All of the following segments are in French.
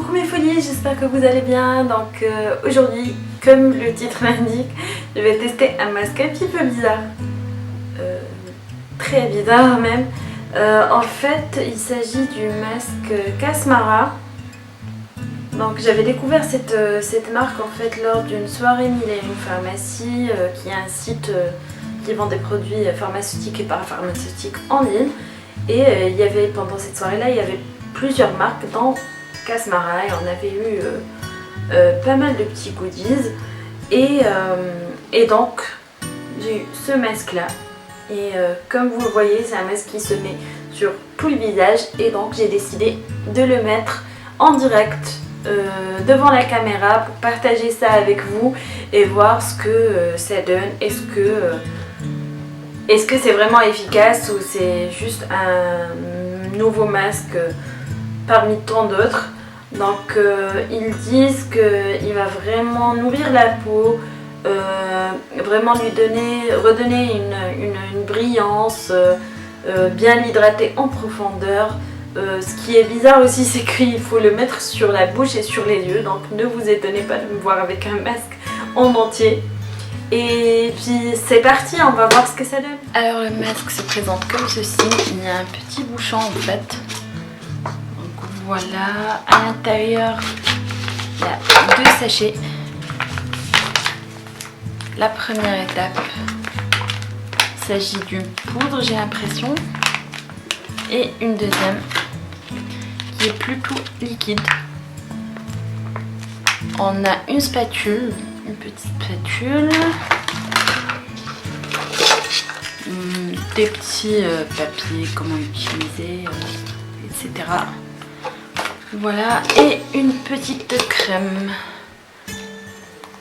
Coucou mes folies, j'espère que vous allez bien. Donc aujourd'hui, comme le titre l'indique, je vais tester un masque un petit peu bizarre. Très bizarre même. En fait, il s'agit du masque Casmara. Donc j'avais découvert cette marque en fait lors d'une soirée Mille et une pharmacie, qui est un site qui vend des produits pharmaceutiques et parapharmaceutiques en ligne. Et il y avait, pendant cette soirée-là, il y avait plusieurs marques dans Casmara et on avait eu pas mal de petits goodies. Et donc j'ai eu ce masque là. Et comme vous le voyez, c'est un masque qui se met sur tout le visage. Et donc j'ai décidé de le mettre en direct devant la caméra pour partager ça avec vous et voir ce que ça donne. Est-ce que c'est vraiment efficace ou c'est juste un nouveau masque parmi tant d'autres. Donc ils disent qu'il va vraiment nourrir la peau, vraiment lui redonner une brillance, bien l'hydrater en profondeur. Ce qui est bizarre aussi, c'est qu'il faut le mettre sur la bouche et sur les yeux, donc ne vous étonnez pas de me voir avec un masque en entier. Et puis c'est parti, on va voir ce que ça donne. Alors le masque se présente comme ceci, il y a un petit bouchon en fait. Donc voilà, à l'intérieur il y a 2 sachets. La première étape, il s'agit d'une poudre, j'ai l'impression, et une deuxième qui est plutôt liquide. On a une spatule, une petite spatule, des petits papiers, comment utiliser, etc. Voilà, et une petite crème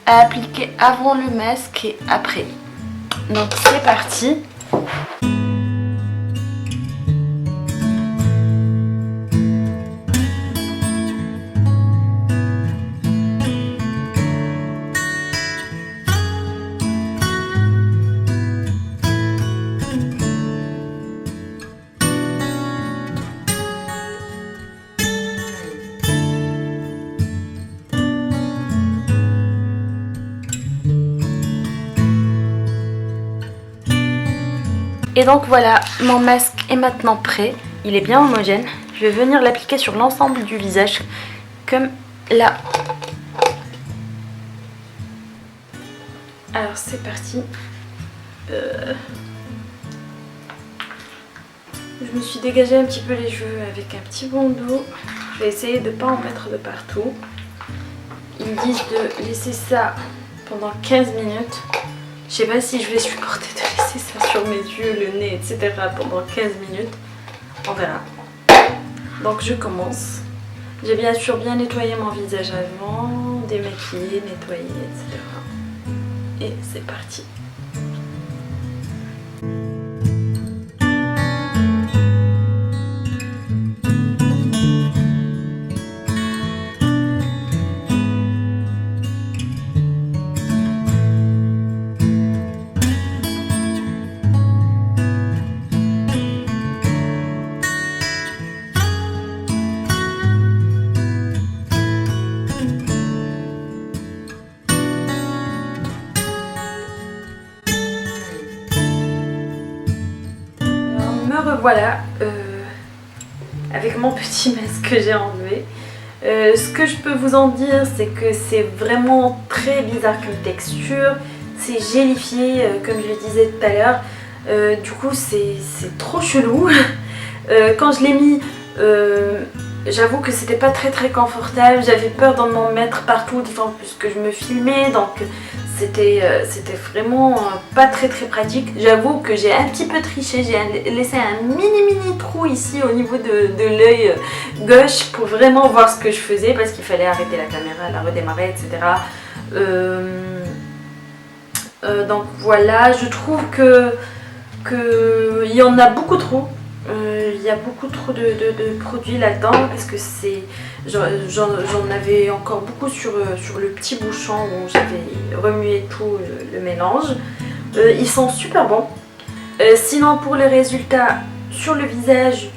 à appliquer avant le masque et après. Donc c'est parti. Et donc voilà, mon masque est maintenant prêt, il est bien homogène. Je vais venir l'appliquer sur l'ensemble du visage, comme là. Alors c'est parti. Je me suis dégagé un petit peu les cheveux avec un petit bandeau. Je vais essayer de ne pas en mettre de partout. Ils disent de laisser ça pendant 15 minutes. Je sais pas si je vais supporter de laisser ça sur mes yeux, le nez, etc. pendant 15 minutes. On verra. Donc je commence. J'ai bien sûr bien nettoyé mon visage avant, démaquillé, nettoyé, etc. Et c'est parti. Me revoilà avec mon petit masque que j'ai enlevé. Ce que je peux vous en dire, c'est que c'est vraiment très bizarre comme texture. C'est gélifié, comme je le disais tout à l'heure. Du coup, c'est trop chelou. Quand je l'ai mis, j'avoue que c'était pas très confortable. J'avais peur d'en mettre partout, d'autant plus que je me filmais. Donc c'était vraiment pas très pratique. J'avoue que j'ai un petit peu triché, j'ai laissé un mini trou ici au niveau de l'œil gauche pour vraiment voir ce que je faisais, parce qu'il fallait arrêter la caméra, la redémarrer, etc. Donc voilà, je trouve que il y en a beaucoup trop. Il y a beaucoup trop de produits là-dedans, parce que j'en avais encore beaucoup sur le petit bouchon où j'avais remué tout le mélange. Ils sont super bons. Sinon pour les résultats sur le visage,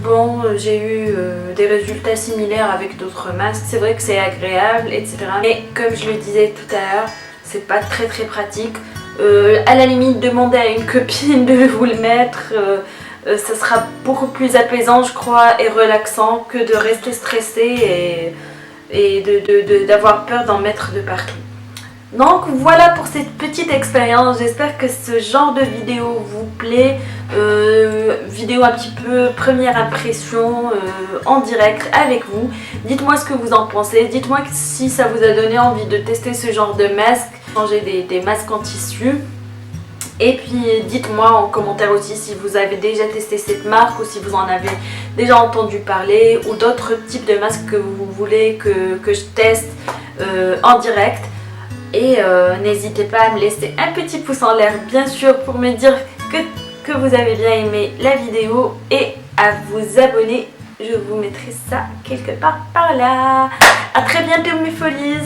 Bon, j'ai eu des résultats similaires avec d'autres masques. C'est vrai que c'est agréable, etc. Mais comme je le disais tout à l'heure, c'est pas très pratique. À la limite, demandez à une copine de vous le mettre. Ça sera beaucoup plus apaisant, je crois, et relaxant que de rester stressé et d'avoir peur d'en mettre de partout. Donc voilà pour cette petite expérience, j'espère que ce genre de vidéo vous plaît, vidéo un petit peu première impression en direct avec vous. Dites-moi ce que vous en pensez, dites-moi si ça vous a donné envie de tester ce genre de masque, changer des masques en tissu. Et puis dites-moi en commentaire aussi si vous avez déjà testé cette marque ou si vous en avez déjà entendu parler ou d'autres types de masques que vous voulez que je teste en direct. Et n'hésitez pas à me laisser un petit pouce en l'air bien sûr pour me dire que vous avez bien aimé la vidéo et à vous abonner. Je vous mettrai ça quelque part par là. A très bientôt mes folies.